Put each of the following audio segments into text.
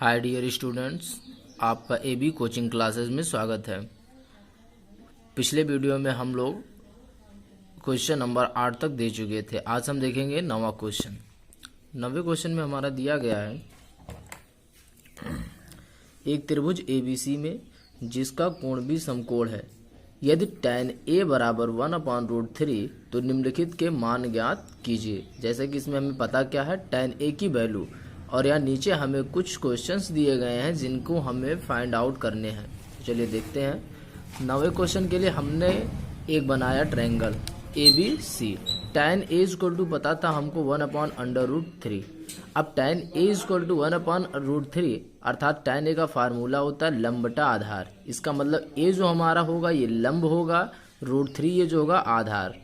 Hi dear students, आपका AB coaching classes में स्वागत है। पिछले वीडियो में हम लोग क्वेश्चन नंबर 8 तक दे चुके थे। आज हम देखेंगे 9वां क्वेश्चन। 9वें क्वेश्चन में हमारा दिया गया है एक त्रिभुज एबीसी में जिसका कोण भी समकोण है, यदि tan a बराबर 1/√3 तो निम्नलिखित के मान ज्ञात कीजिए। जैसे कि इसमें हमें पता क्या है, tan a की वैल्यू, और यहाँ नीचे हमें कुछ क्वेश्चंस दिए गए हैं जिनको हमें फाइंड आउट करने हैं। तो चलिए देखते हैं। 9वें क्वेश्चन के लिए हमने एक बनाया triangle ABC। tan a equal to पता था हमको 1/√3। अब tan a इक्वल टू 1/√3 अर्थात tan a का फार्मूला होता है लंब बटा आधार। इसका मतलब a जो हमारा होगा ये लंब होगा, √3 ये जो होगा आधार।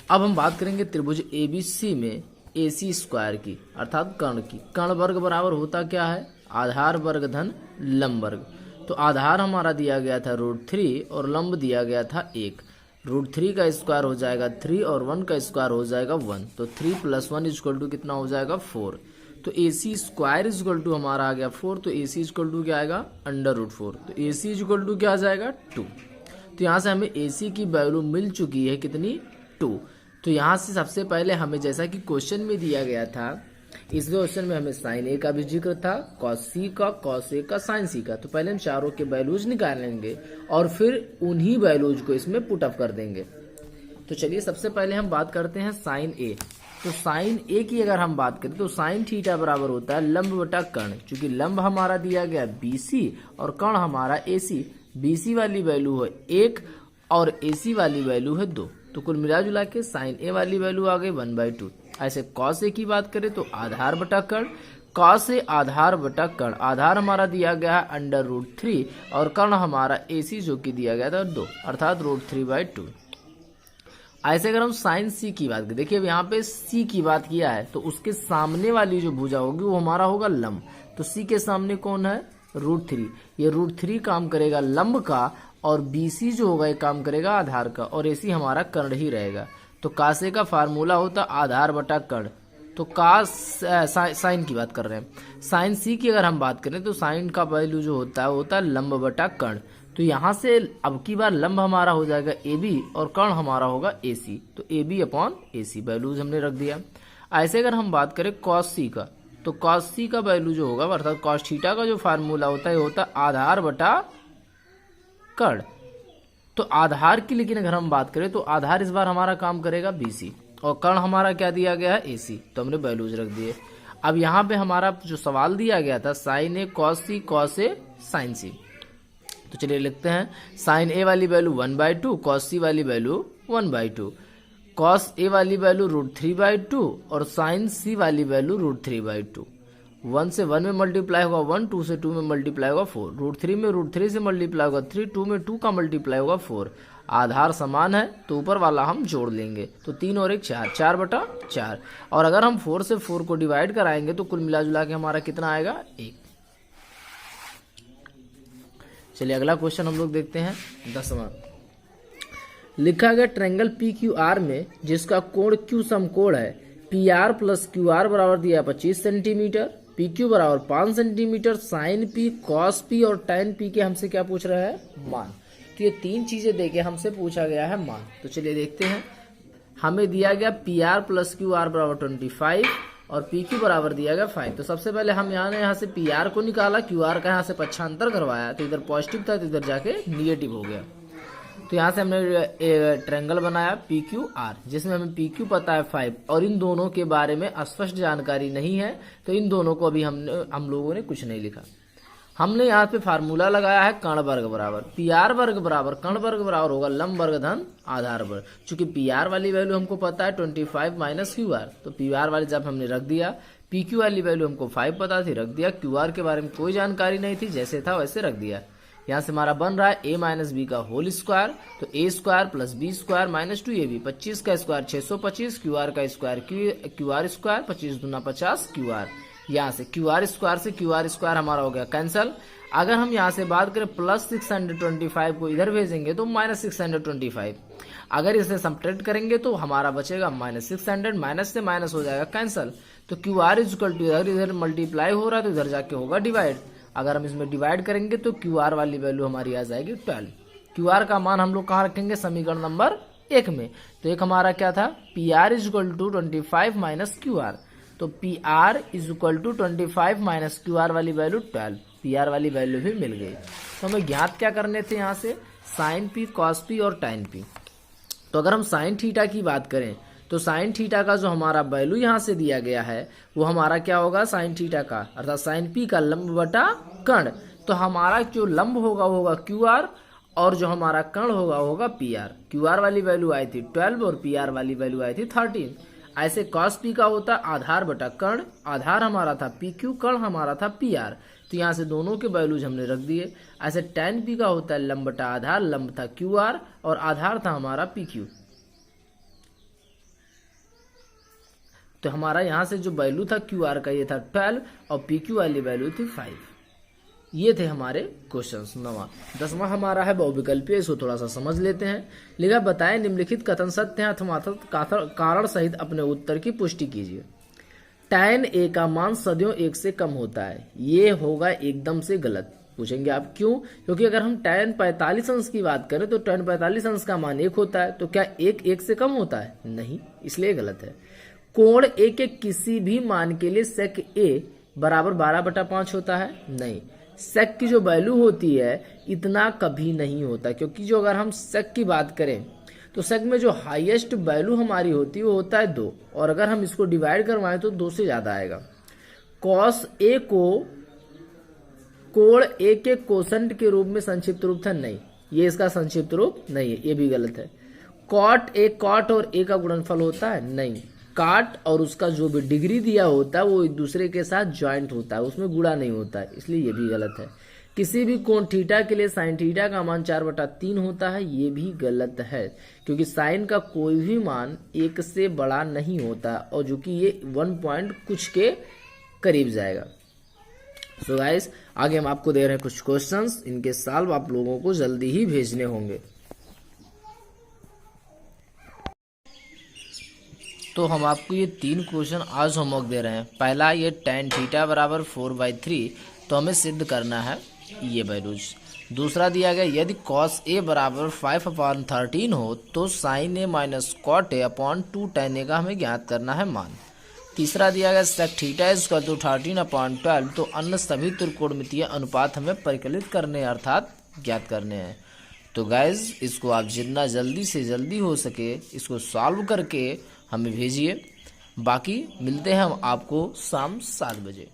अब हम बात करेंगे त्रिभुज ABC में AC स्क्वायर की, अर्थात कर्ण की। कर्ण वर्ग बराबर होता क्या है, आधार वर्ग धन लंब वर्ग। तो आधार हमारा दिया गया था √3 और लंब दिया गया था 1। √3 का स्क्वायर हो जाएगा 3 और 1 का स्क्वायर हो जाएगा 1। तो 3 + 1 इक्वल टू कितना हो जाएगा 4। तो AC स्क्वायर इक्वल टू हमारा आ गया 4। तो AC इक्वल टू क्या आएगा √4। तो AC इक्वल टू क्या आ जाएगा 2। तो यहाँ से हमें AC की वैल्यू मिल चुकी है कितनी, 2। तो यहाँ से सबसे पहले हमें, जैसा कि क्वेश्चन में दिया गया था, इस क्वेश्चन में हमें sin a का भी जिक्र था, cos c का, cos a का, sin c का। तो पहले हम चारों के वैल्यूज निकालेंगे और फिर उन्हीं वैल्यूज को इसमें पुट अप कर देंगे। तो चलिए सबसे पहले हम बात करते हैं sin a। तो sin a की अगर हम बात करें तो sin थीटा बराबर होता है लंब बटा कर्ण। चूंकि लंब हमारा दिया गया BC और कर्ण हमारा AC। BC वाली वैल्यू है 1 और AC वाली वैल्यू है 2। तो कुल मिला जुला के sin a वाली वैल्यू आ गई 1/2। ऐसे cos a की बात करें तो आधार बटा कर्ण, cos a आधार बटा कर्ण। आधार हमारा दिया गया है √3 और कर्ण हमारा AC जो कि दिया गया था 2, अर्थात √3/2। ऐसे अगर हम sin c की बात करें, देखिए अब यहाँ पे c की बात किया है तो उसके सामने वाली जो भुजा होगी वो हमारा होगा लंब। तो c के सामने कौन है, √3। ये √3 काम करेगा लंब का और BC जो होगा ये काम करेगा आधार का, और AC हमारा कर्ण ही रहेगा। तो cos a का फार्मूला होता आधार बटा कर्ण। तो साइन की बात कर रहे हैं। sin C की अगर हम बात करें तो साइन का वैल्यू जो होता है वो होता है लंब बटा कर्ण। तो यहाँ से अब की बार लंब हमारा हो जाएगा AB और कर्ण हमारा होगा AC। तो AB/AC वैल्यूज हमने रख दिया। ऐसे अगर हम बात करें cos C का, तो cos C का वैल्यू जो होगा अर्थात cos थीटा का जो फार्मूला होता है ये होता है आधार बटा कर्ण। तो आधार की लेकिन अगर हम बात करें तो आधार इस बार हमारा काम करेगा BC और कर्ण हमारा क्या दिया गया है AC। तो हमने वैल्यूज रख दिए। अब यहाँ पे हमारा जो सवाल दिया गया था sin a cos c, cos a sin c। तो चलिए लिखते हैं। sin a वाली वैल्यू 1/2, cos c वाली वैल्यू 1/2, cos a वाली वैल्यू √3/2 और sin c वाली वैल्यू √3/2। 1 से 1 में मल्टीप्लाई होगा 1, 2 से 2 में मल्टीप्लाई होगा 4, √3 में √3 से मल्टीप्लाई होगा 3, 2 में 2 का मल्टीप्लाई होगा 4। आधार समान है तो ऊपर वाला हम जोड़ लेंगे। तो 3 और 1 4, 4/4। और अगर हम 4 से 4 को डिवाइड कराएंगे तो कुल मिला जुला के हमारा कितना आएगा, 1। चलिए अगला क्वेश्चन हम लोग देखते हैं 10वां। लिखा गया ट्रायंगल PQR में जिसका कोण Q समकोण है, PR + QR बराबर दिया 25 सेंटीमीटर, PQ बराबर 5 centimetre, sin P, cos P और tan P के हमसे क्या पूछ रहा है, मान। तो ये 3 चीजें देके हमसे पूछा गया है मान। तो चलिए देखते हैं। हमें दिया गया PR + QR बराबर 25 और PQ बराबर दिया गया 5। तो सबसे पहले हम यहाँ से PR को निकाला, QR का यहाँ से पक्षांतर करवाया, तो इधर पॉजिटिव था तो इधर जाके निगेटिव हो गया। तो यहाँ से हमने ट्रायंगल बनाया PQR जिसमें हमें PQ पता है 5 और इन दोनों के बारे में स्पष्ट जानकारी नहीं है, तो इन दोनों को अभी हम लोगों ने कुछ नहीं लिखा। हमने यहाँ पे फार्मूला लगाया है कर्ण वर्ग बराबर PR वर्ग बराबर कर्ण वर्ग बराबर होगा लंब वर्ग धन आधार वर्ग। चूंकि PR वाली वैल्यू हमको पता है 25 - QR, तो PR वाली जब हमने रख दिया, PQ वाली वैल्यू हमको 5 पता थी, रख दिया। QR के बारे में कोई जानकारी नहीं थी, जैसे था वैसे रख दिया। यहाँ से हमारा बन रहा है a - b का होल स्क्वायर। तो a² + b² - 2ab, 25 का स्क्वायर 625, QR का स्क्वायर QR स्क्वायर, 25 दूना 50 QR। यहाँ से QR² से QR² हमारा हो गया कैंसल। अगर हम यहाँ से बात करें +625 को इधर भेजेंगे तो -625। अगर इसे सब्ट्रैक्ट करेंगे तो हमारा बचेगा -600, माइनस से माइनस हो जाएगा कैंसल। तो Q R is equal to, अगर इधर मल्टीप्लाई हो रहा है तो इधर जाके होगा डिवाइड। अगर हम इसमें डिवाइड करेंगे तो क्यू आर वाली वैल्यू हमारी आ जाएगी 12। क्यू आर का मान हम लोग कहाँ रखेंगे, समीकरण नंबर 1 में। तो एक हमारा क्या था, P R is equal to 25 minus Q R. तो P R is equal to 25 minus Q R वाली वैल्यू 12, पी आर वाली वैल्यू भी मिल गई। तो हमें ज्ञात क्या करने थे यहाँ से, साइन पी, कॉस पी और टाइन पी। तो अगर हम साइन थीटा की बात करें तो साइन थीटा का जो हमारा वैल्यू यहाँ से दिया गया है वो हमारा क्या होगा, साइन थीटा का अर्थात साइन पी का लंब बटा कर्ण। तो हमारा जो लंब होगा वो होगा क्यू आर और जो हमारा कर्ण होगा वो होगा पी आर। क्यू आर वाली वैल्यू आई थी 12 और पी आर वाली वैल्यू आई थी 13। ऐसे कॉस पी का होता आधार बटा कर्ण, आधार हमारा था पी क्यू, कर्ण हमारा था पी आर। तो यहाँ से दोनों के वैल्यूज हमने रख दिए। ऐसे tan पी का होता है लंब बटा आधार, लंब था क्यू आर और आधार था हमारा पी क्यू। तो हमारा यहाँ से जो वैल्यू था क्यू आर का ये था 12 और पी क्यू वाली वैल्यू थी 5। ये थे हमारे क्वेश्चंस। 9वां 10वां हमारा है बहुविकल्पीय, इसको थोड़ा सा समझ लेते हैं। लिखा बताएं निम्नलिखित कथन सत्य है अथवा कारण सहित अपने उत्तर की पुष्टि कीजिए। tan a का मान सदैव 1 से कम होता है, ये होगा एकदम से गलत। पूछेंगे आप क्यों, क्योंकि अगर हम tan 45 अंश की बात करें तो tan 45 अंश का मान 1 होता है, तो क्या 1 से कम होता है, नहीं, इसलिए गलत है। कोण a के किसी भी मान के लिए sec a बराबर 12/5 होता है, नहीं। sec की जो वैल्यू होती है इतना कभी नहीं होता, क्योंकि जो अगर हम sec की बात करें तो sec में जो हाईएस्ट वैल्यू हमारी होती है वो होता है 2, और अगर हम इसको डिवाइड करवाएं तो 2 से ज्यादा आएगा। cos a को कोण a के कोसेंट के रूप में संक्षिप्त रूप था, नहीं, ये इसका संक्षिप्त रूप नहीं है, ये भी गलत है। cot a cot और a का गुणनफल होता है, नहीं। काट और उसका जो भी डिग्री दिया होता है वो एक दूसरे के साथ ज्वाइंट होता है, उसमें गुणा नहीं होता है, इसलिए ये भी गलत है। किसी भी कोण थीटा के लिए साइन थीटा का मान 4/3 होता है, ये भी गलत है, क्योंकि साइन का कोई भी मान 1 से बड़ा नहीं होता और जो कि ये 1 पॉइंट कुछ के करीब जाएगा। सो गाइस, आगे हम आपको दे रहे हैं कुछ क्वेश्चंस, इनके सॉल्व आप लोगों को जल्दी ही भेजने होंगे। तो हम आपको ये 3 क्वेश्चन आज होमवर्क दे रहे हैं। पहला ये tan थीटा बराबर 4/3, तो हमें सिद्ध करना है ये वैल्यूज। दूसरा दिया गया यदि cos a बराबर 5/13 हो तो sin a minus cot a upon 2 tan a का हमें ज्ञात करना है मान। तीसरा दिया गया sec theta is equal to 13/12, तो अन्य सभी त्रिकोणमितीय अनुपात हमें परिकलित करने अर्थात ज्ञात करने हैं। तो गाइज, इसको आप जितना जल्दी से जल्दी हो सके इसको सॉल्व करके हमें भेजिए। बाकी मिलते हैं हम आपको शाम 7 बजे।